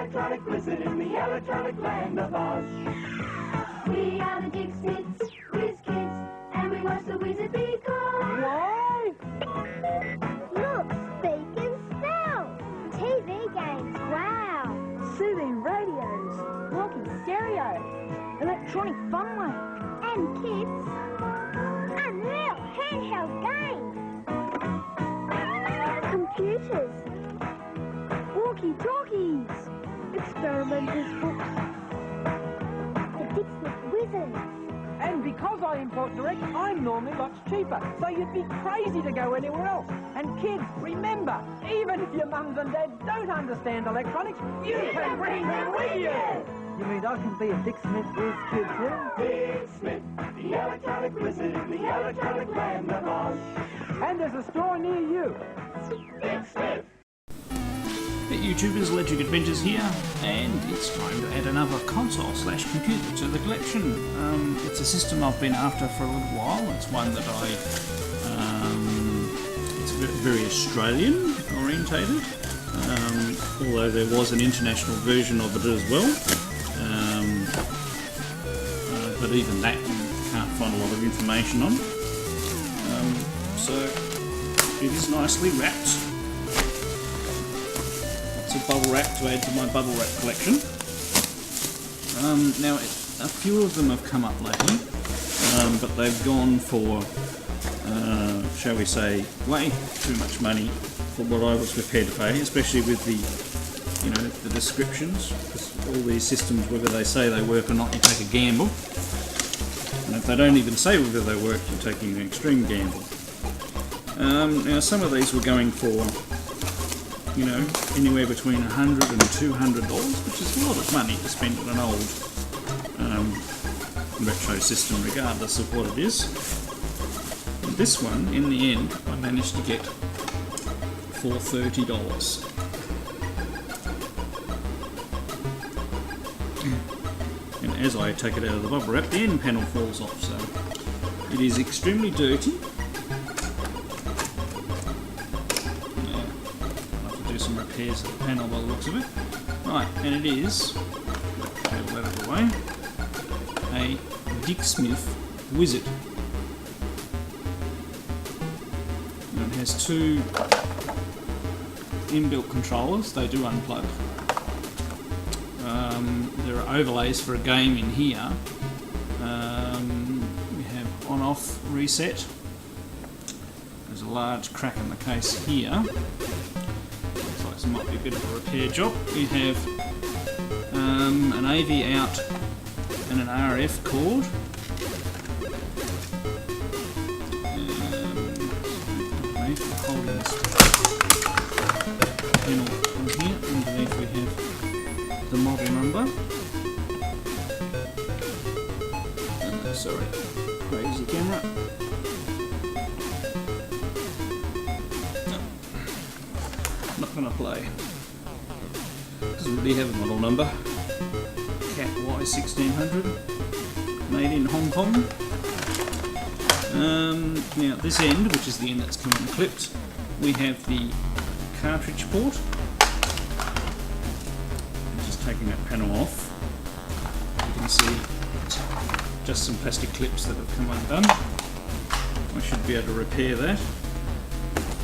electronic blizzard in the electronic land of Oz. We are the Dick Smiths, Whiz Kids, and we watch the wizard because... Why? Look, speak and spell. TV games, wow. CD radios, walkie stereo, electronic funway. And kids, unreal handheld games. Computers, Walkie-talkies, experimenters books. the Dick Smith Wizards. And because I import direct, I'm normally much cheaper. So you'd be crazy to go anywhere else. And kids, remember, even if your mums and dads don't understand electronics, you can bring them with you. You mean I can be a Dick Smith Whiz Kid too? Dick Smith, the electronic blizzard in the electronic land of Oz. And there's a store near you. Dick Smith. Hey YouTubers, Electric Adventures here, and it's time to add another console/computer to the collection. It's a system I've been after for a little while. It's one that it's very Australian orientated, although there was an international version of it as well. But even that you can't find a lot of information on. So it is nicely wrapped. Lots of bubble wrap to add to my bubble wrap collection. Now a few of them have come up lately, but they've gone for, shall we say, way too much money for what I was prepared to pay, especially with the, the descriptions. Because all these systems, whether they say they work or not, you take a gamble. And if they don't even say whether they work, you're taking an extreme gamble. Now some of these were going for, anywhere between $100 and $200, which is a lot of money to spend on an old retro system, regardless of what it is. And this one, in the end, I managed to get for $30. And as I take it out of the bubble wrap, the end panel falls off, so it is extremely dirty. Some repairs to the panel by the looks of it. Right, and it is, get that out of the way, a Dick Smith Wizard. And it has two inbuilt controllers, they do unplug. There are overlays for a game in here. We have on-off reset. There's a large crack in the case here. This might be a bit of a repair job. We have an AV out and an RF cord. Holding this panel on here. Underneath we have the model number. Sorry, crazy camera. Not going to play. Doesn't really have a model number. Cat Y1600, made in Hong Kong. Now this end, which is the end that's come unclipped, we have the cartridge port. Just taking that panel off, you can see just some plastic clips that have come undone. I should be able to repair that.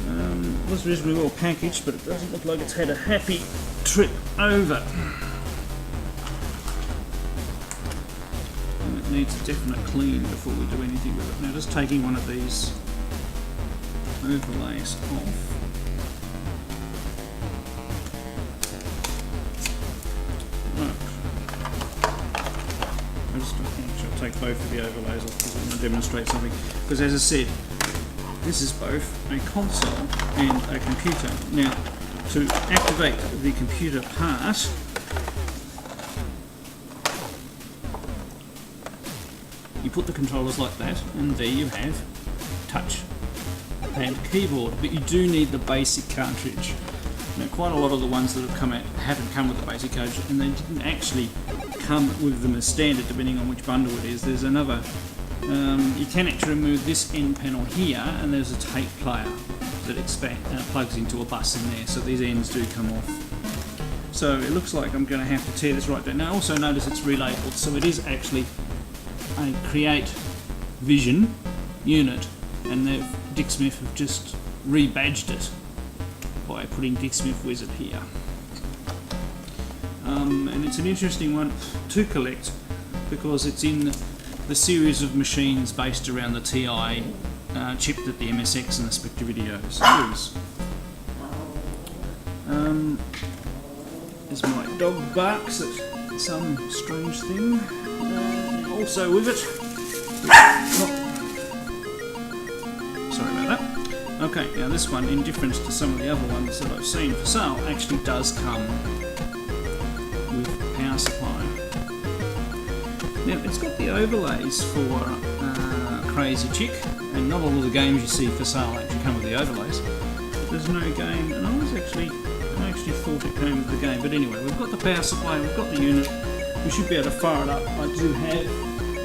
It was reasonably well packaged, but it doesn't look like it's had a happy trip over. And it needs a definite clean before we do anything with it. Now just taking one of these overlays off. I'll take both of the overlays off because I want to demonstrate something. Because as I said, this is both a console and a computer. Now, to activate the computer part, you put the controllers like that, and there you have touch and keyboard. But you do need the basic cartridge. Now, quite a lot of the ones that have come out haven't come with the basic cartridge, and they didn't actually come with them as standard, depending on which bundle it is. There's another. You can actually remove this end panel here, and there's a tape player that plugs into a bus in there, so these ends do come off. So it looks like I'm going to have to tear this right down. Now also notice it's relabeled, so it is actually a Create Vision unit, and Dick Smith have just rebadged it by putting Dick Smith Wizard here. And it's an interesting one to collect because it's in the series of machines based around the TI chip that the MSX and the Spectre Videos use. As my dog barks at some strange thing. Also with it. Sorry about that. Okay, now this one, in difference to some of the other ones that I've seen for sale, actually does come with power supply. Now it's got the overlays for Crazy Chick, and not all of the games you see for sale actually come with the overlays. But there's no game, and I actually thought it came with the game. But anyway, we've got the power supply, we've got the unit. We should be able to fire it up. I do have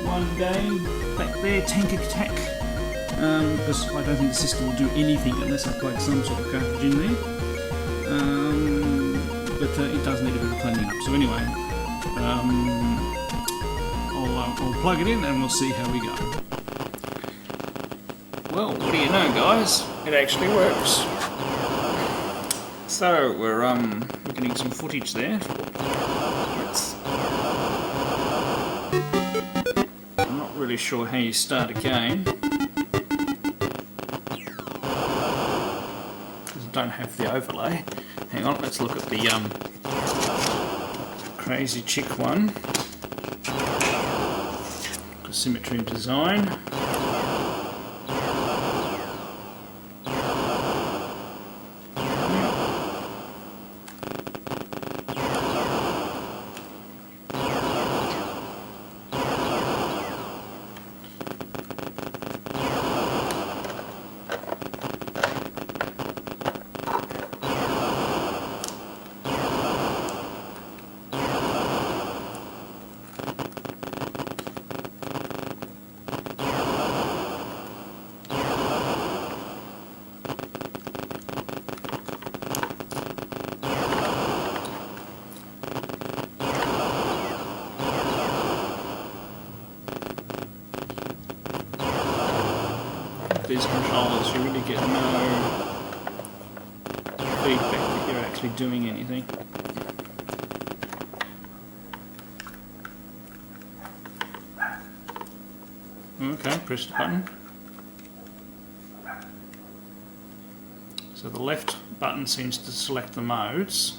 one game back there, Tank Attack, because I don't think the system will do anything unless I plug some sort of cartridge in there. But it does need a bit of cleaning up. So anyway, I'll plug it in and we'll see how we go. Well, what do you know, guys? It actually works. So we're getting some footage there. I'm not really sure how you start a game because I don't have the overlay. Hang on, let's look at the Crazy Chick one. Symmetry and design. These controllers, you really get no feedback that you're actually doing anything. Okay, press the button. So the left button seems to select the modes.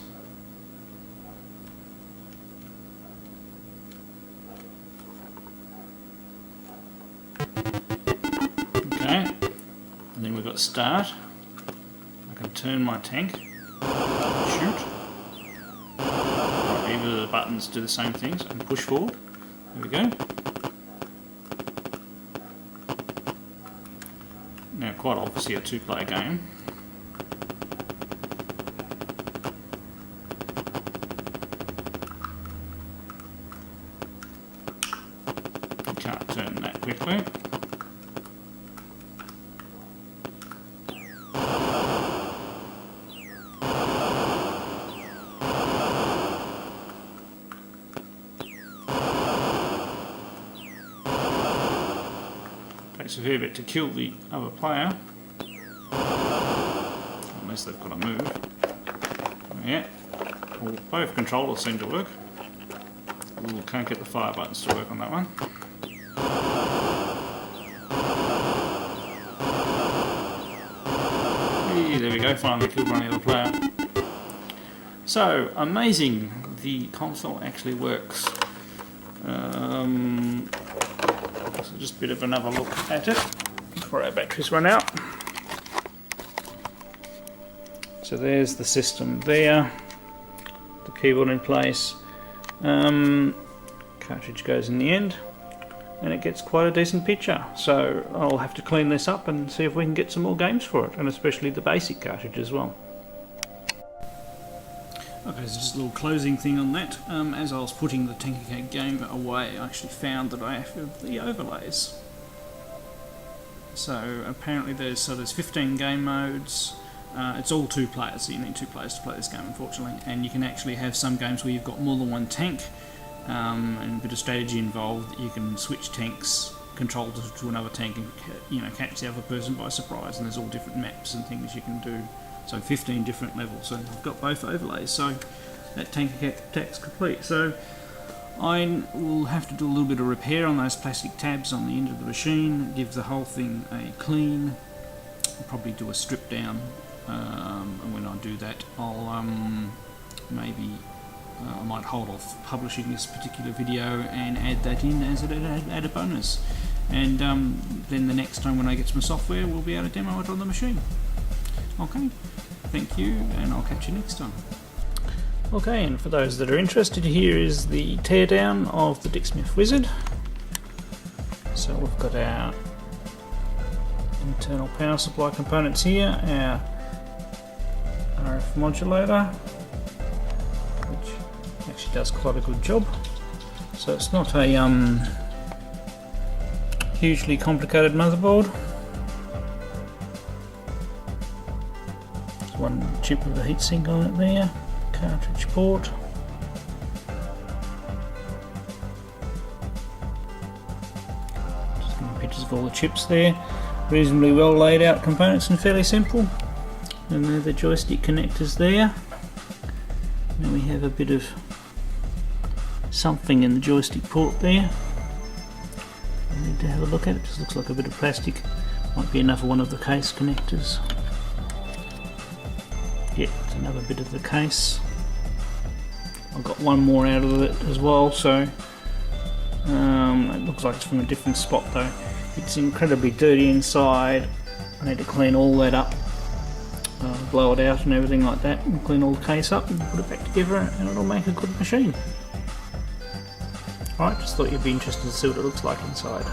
And then we've got start. I can turn my tank, shoot. Either of the buttons do the same things, and push forward. There we go. Now, quite obviously a two-player game. You can't turn that quickly. Takes a fair bit to kill the other player, unless they've got to move. Yeah, well, both controllers seem to work. Ooh, can't get the fire buttons to work on that one. Hey, there we go, finally killed one of the other player. So, amazing, the console actually works. So just a bit of another look at it before our batteries run out. So there's the system there, the keyboard in place, cartridge goes in the end, and it gets quite a decent picture. So I'll have to clean this up and see if we can get some more games for it, and especially the basic cartridge as well. Okay, so just a little closing thing on that. As I was putting the Tank Attack game away, I actually found that I have the overlays. So apparently there's 15 game modes, it's all 2 players, so you need 2 players to play this game, unfortunately. And you can actually have some games where you've got more than one tank, and a bit of strategy involved. You can switch tanks, control to another tank, and catch the other person by surprise. And there's all different maps and things you can do. So 15 different levels. So I've got both overlays. So that tank attack's complete. So I will have to do a little bit of repair on those plastic tabs on the end of the machine, give the whole thing a clean. I'll probably do a strip down, and when I do that I'll I might hold off publishing this particular video and add that in as an added bonus. And then the next time when I get to my software, we'll be able to demo it on the machine. Okay, thank you, and I'll catch you next time. Okay, and for those that are interested, here is the teardown of the Dick Smith Wizard. So we've got our internal power supply components here, our RF modulator, which actually does quite a good job. So it's not a hugely complicated motherboard. There's one chip with a heatsink on it there. Cartridge port. Just giving pictures of all the chips there. Reasonably well laid out components and fairly simple. And there are the joystick connectors there. Now we have a bit of something in the joystick port there. I need to have a look at it. Just looks like a bit of plastic. Might be another one of the case connectors. Yeah, it's another bit of the case. I've got one more out of it as well, so it looks like it's from a different spot though. It's incredibly dirty inside. I need to clean all that up, blow it out and everything like that, and clean all the case up and put it back together, and it'll make a good machine. Alright, just thought you'd be interested to see what it looks like inside.